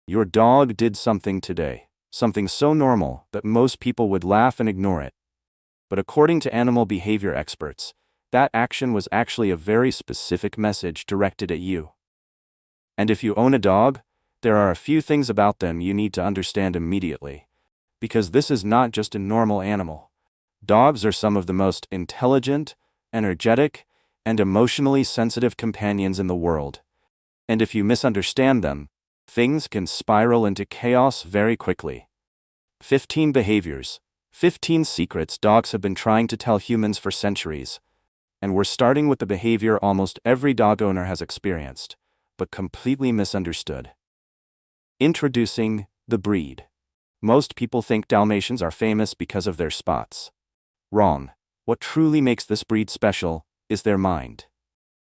Your dog did something today, something so normal that most people would laugh and ignore it. But according to animal behavior experts, that action was actually a very specific message directed at you. And if you own a dog, there are a few things about them you need to understand immediately. Because this is not just a normal animal. Dogs are some of the most intelligent, energetic, and emotionally sensitive companions in the world. And if you misunderstand them, things can spiral into chaos very quickly. 15 behaviors, 15 secrets dogs have been trying to tell humans for centuries. And we're starting with the behavior almost every dog owner has experienced, but completely misunderstood. Introducing the breed. Most people think Dalmatians are famous because of their spots. Wrong. What truly makes this breed special is their mind.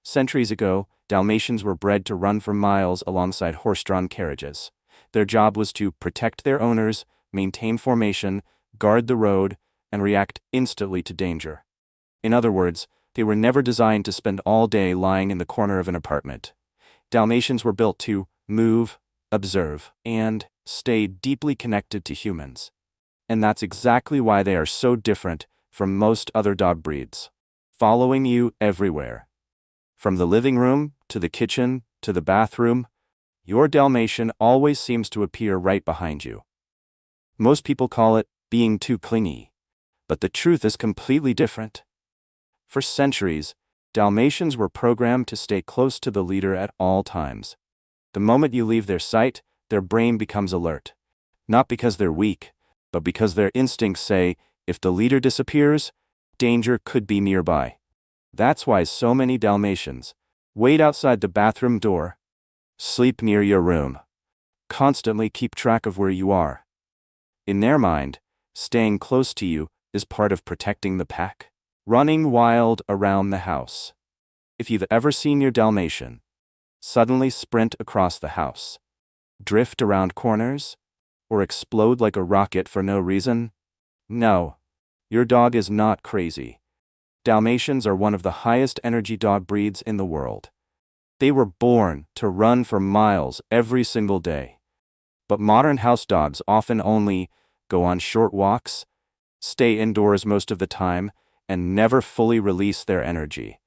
Centuries ago, Dalmatians were bred to run for miles alongside horse-drawn carriages. Their job was to protect their owners, maintain formation, guard the road, and react instantly to danger. In other words, they were never designed to spend all day lying in the corner of an apartment. Dalmatians were built to move, observe, and stay deeply connected to humans. And that's exactly why they are so different from most other dog breeds. Following you everywhere. From the living room, to the kitchen, to the bathroom, your Dalmatian always seems to appear right behind you. Most people call it being too clingy, but the truth is completely different. For centuries, Dalmatians were programmed to stay close to the leader at all times. The moment you leave their sight, their brain becomes alert. Not because they're weak, but because their instincts say, if the leader disappears, danger could be nearby. That's why so many Dalmatians wait outside the bathroom door, sleep near your room, constantly keep track of where you are. In their mind, staying close to you is part of protecting the pack. Running wild around the house. If you've ever seen your Dalmatian suddenly sprint across the house, drift around corners, or explode like a rocket for no reason, no, your dog is not crazy. Dalmatians are one of the highest energy dog breeds in the world. They were born to run for miles every single day. But modern house dogs often only go on short walks, stay indoors most of the time, and never fully release their energy.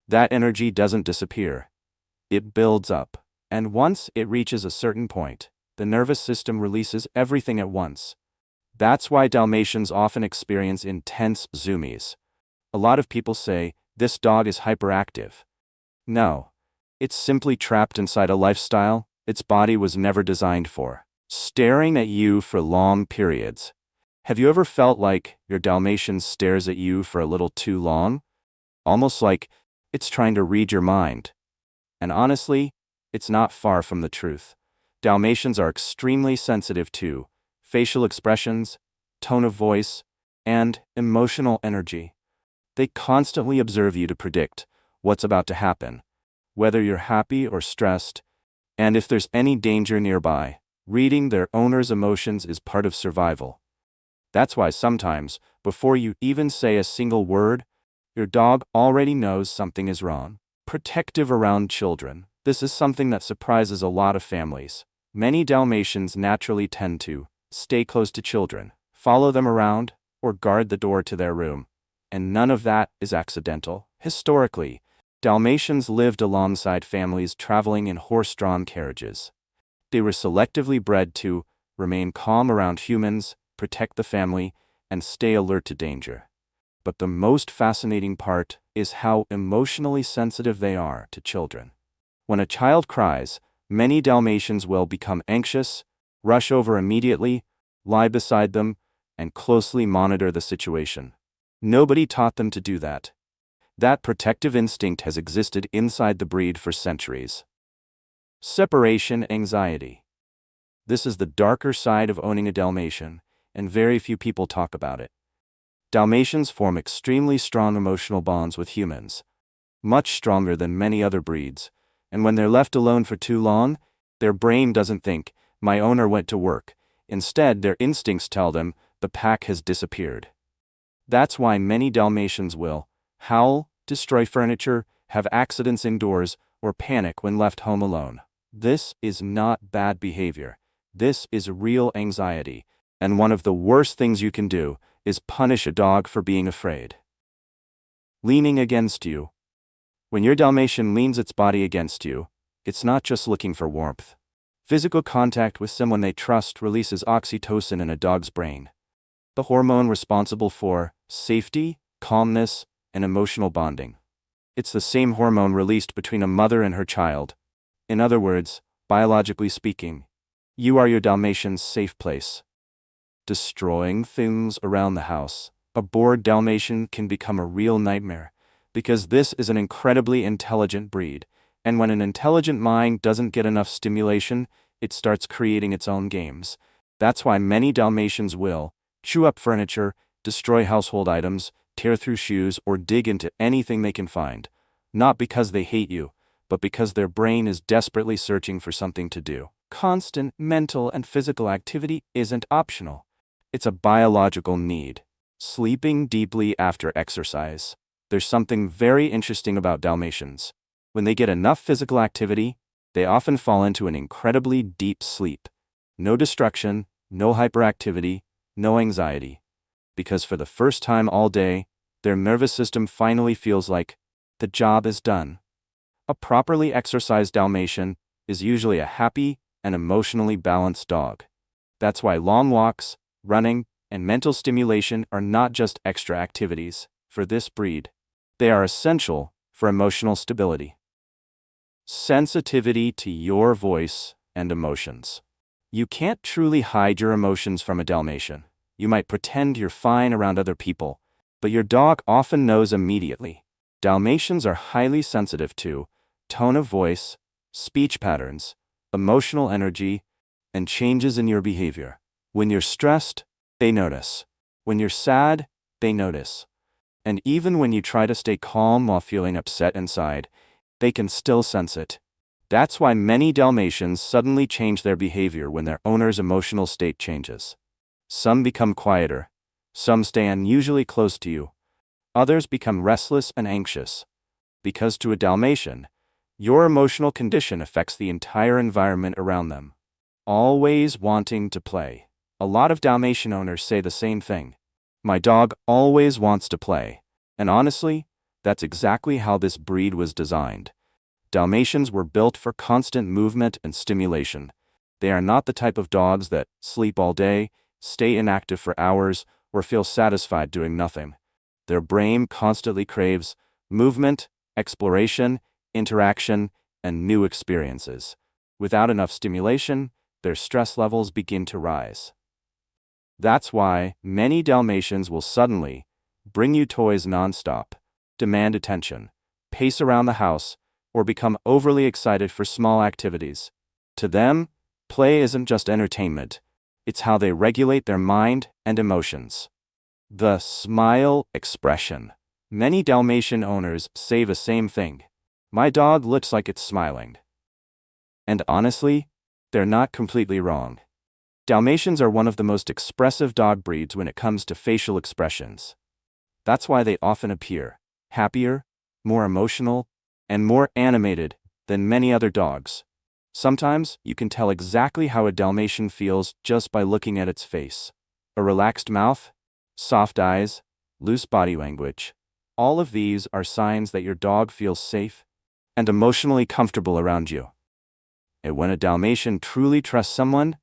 That energy doesn't disappear. It builds up, and once it reaches a certain point, the nervous system releases everything at once. That's why Dalmatians often experience intense zoomies. A lot of people say, this dog is hyperactive. No, it's simply trapped inside a lifestyle its body was never designed for. Staring at you for long periods. Have you ever felt like your Dalmatian stares at you for a little too long? Almost like it's trying to read your mind. And honestly, it's not far from the truth. Dalmatians are extremely sensitive to facial expressions, tone of voice, and emotional energy. They constantly observe you to predict what's about to happen, whether you're happy or stressed, and if there's any danger nearby. Reading their owner's emotions is part of survival. That's why sometimes, before you even say a single word, your dog already knows something is wrong. Protective around children. This is something that surprises a lot of families. Many Dalmatians naturally tend to stay close to children, follow them around, or guard the door to their room. And none of that is accidental. Historically, Dalmatians lived alongside families traveling in horse-drawn carriages. They were selectively bred to remain calm around humans, protect the family, and stay alert to danger. But the most fascinating part is how emotionally sensitive they are to children. When a child cries, many Dalmatians will become anxious, rush over immediately, lie beside them, and closely monitor the situation. Nobody taught them to do that. That protective instinct has existed inside the breed for centuries. Separation anxiety. This is the darker side of owning a Dalmatian, and very few people talk about it. Dalmatians form extremely strong emotional bonds with humans, much stronger than many other breeds, and when they're left alone for too long, their brain doesn't think, my owner went to work. Instead, their instincts tell them, the pack has disappeared. That's why many Dalmatians will howl, destroy furniture, have accidents indoors, or panic when left home alone. This is not bad behavior. This is real anxiety, and one of the worst things you can do is punish a dog for being afraid. Leaning against you. When your Dalmatian leans its body against you, it's not just looking for warmth. Physical contact with someone they trust releases oxytocin in a dog's brain, the hormone responsible for safety, calmness, and emotional bonding. It's the same hormone released between a mother and her child. In other words, biologically speaking, you are your Dalmatian's safe place. Destroying things around the house. A bored Dalmatian can become a real nightmare, because this is an incredibly intelligent breed, and when an intelligent mind doesn't get enough stimulation, it starts creating its own games. That's why many Dalmatians will chew up furniture, destroy household items, tear through shoes, or dig into anything they can find, not because they hate you, but because their brain is desperately searching for something to do. Constant mental and physical activity isn't optional. It's a biological need. Sleeping deeply after exercise. There's something very interesting about Dalmatians. When they get enough physical activity, they often fall into an incredibly deep sleep. No destruction, no hyperactivity, no anxiety. Because for the first time all day, their nervous system finally feels like the job is done. A properly exercised Dalmatian is usually a happy and emotionally balanced dog. That's why long walks, running, and mental stimulation are not just extra activities for this breed. They are essential for emotional stability. Sensitivity to your voice and emotions. You can't truly hide your emotions from a Dalmatian. You might pretend you're fine around other people, but your dog often knows immediately. Dalmatians are highly sensitive to tone of voice, speech patterns, emotional energy, and changes in your behavior. When you're stressed, they notice. When you're sad, they notice. And even when you try to stay calm while feeling upset inside, they can still sense it. That's why many Dalmatians suddenly change their behavior when their owner's emotional state changes. Some become quieter. Some stay unusually close to you. Others become restless and anxious. Because to a Dalmatian, your emotional condition affects the entire environment around them. Always wanting to play. A lot of Dalmatian owners say the same thing. My dog always wants to play. And honestly, that's exactly how this breed was designed. Dalmatians were built for constant movement and stimulation. They are not the type of dogs that sleep all day, stay inactive for hours, or feel satisfied doing nothing. Their brain constantly craves movement, exploration, interaction, and new experiences. Without enough stimulation, their stress levels begin to rise. That's why many Dalmatians will suddenly bring you toys nonstop, demand attention, pace around the house, or become overly excited for small activities. To them, play isn't just entertainment, it's how they regulate their mind and emotions. The smile expression. Many Dalmatian owners say the same thing. My dog looks like it's smiling. And honestly, they're not completely wrong. Dalmatians are one of the most expressive dog breeds when it comes to facial expressions. That's why they often appear happier, more emotional, and more animated than many other dogs. Sometimes you can tell exactly how a Dalmatian feels just by looking at its face. A relaxed mouth, soft eyes, loose body language. All of these are signs that your dog feels safe and emotionally comfortable around you. And when a Dalmatian truly trusts someone,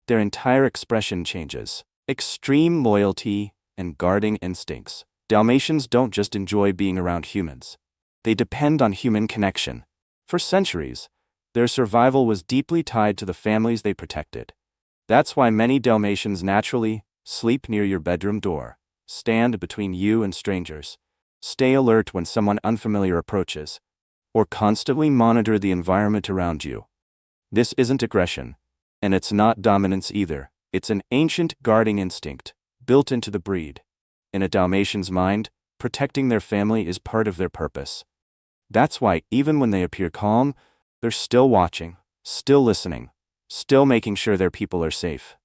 their entire expression changes. Extreme loyalty and guarding instincts. Dalmatians don't just enjoy being around humans. They depend on human connection. For centuries, their survival was deeply tied to the families they protected. That's why many Dalmatians naturally sleep near your bedroom door, stand between you and strangers, stay alert when someone unfamiliar approaches, or constantly monitor the environment around you. This isn't aggression, and it's not dominance either. It's an ancient guarding instinct, built into the breed. In a Dalmatian's mind, protecting their family is part of their purpose. That's why even when they appear calm, they're still watching, still listening, still making sure their people are safe.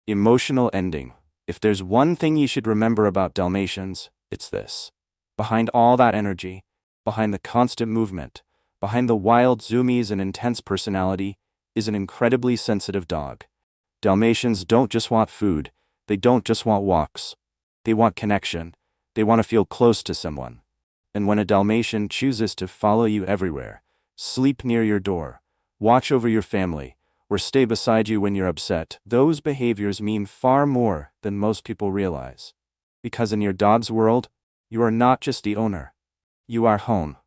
Emotional ending. If there's one thing you should remember about Dalmatians, it's this. Behind all that energy, behind the constant movement, behind the wild zoomies and intense personality, is an incredibly sensitive dog. Dalmatians don't just want food, they don't just want walks. They want connection. They want to feel close to someone. And when a Dalmatian chooses to follow you everywhere, sleep near your door, watch over your family, or stay beside you when you're upset, those behaviors mean far more than most people realize. Because in your dog's world, you are not just the owner. You are home.